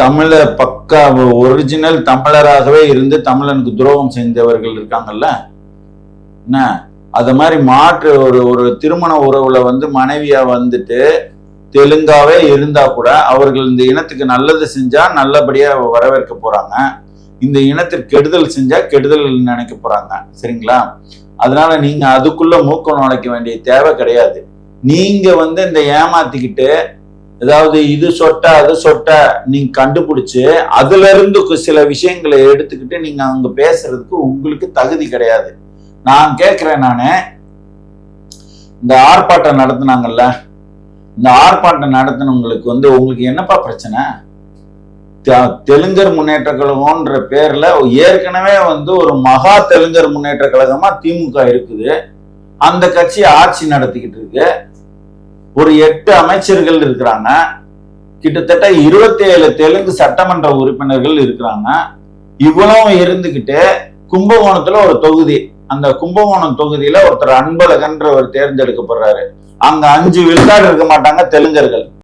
தமிழ பக்கா ஒரிஜினல் தமிழராகவே இருந்து தமிழனுக்கு துரோகம் செஞ்சவர்கள் இருக்காங்கல்ல, என்ன அது மாதிரி மாற்று ஒரு திருமண உறவுல மனைவியா வந்துட்டு தெலுங்காவே இருந்தா கூட அவர்கள் இந்த இனத்துக்கு நல்லது செஞ்சா நல்லபடியா வரவேற்க போறாங்க, இந்த இனத்திற்கு கெடுதல் செஞ்சா கெடுதல் நினைக்க போறாங்க. சரிங்களா? அதனால நீங்க அதுக்குள்ள மூக்க நுழைக்க வேண்டிய தேவை கிடையாது. நீங்க இந்த ஏமாத்திக்கிட்டு ஏதாவது இது சொட்ட அது சொட்ட நீங்க கண்டுபிடிச்சு அதுல இருந்து சில விஷயங்களை எடுத்துக்கிட்டு நீங்க அங்க பேசுறதுக்கு உங்களுக்கு தகுதி கிடையாது. நான் கேட்கிறேன், நானு இந்த ஆர்ப்பாட்டம் நடத்தினாங்கல்ல, இந்த ஆர்ப்பாட்டம் நடத்தினவங்களுக்கு உங்களுக்கு என்னப்பா பிரச்சனை? தெலுங்கர் முன்னேற்ற கழகம்ன்ற பேர்ல ஏற்கனவே ஒரு மகா தெலுங்கர் முன்னேற்ற கழகமா திமுக இருக்குது. அந்த கட்சி ஆட்சி நடத்திக்கிட்டு இருக்கு. ஒரு 8 அமைச்சர்கள் இருக்கிறாங்க. கிட்டத்தட்ட 27 தெலுங்கு சட்டமன்ற உறுப்பினர்கள் இருக்கிறாங்க. இவ்வளவு இருந்துகிட்டு கும்பகோணத்துல ஒரு தொகுதி, அந்த கும்பகோணம் தொகுதியில ஒருத்தர் அன்பழகன்றவர் தேர்ந்தெடுக்கப்படுறாரு. அங்க 5 விழுக்காடு இருக்க மாட்டாங்க தெலுங்கர்கள்.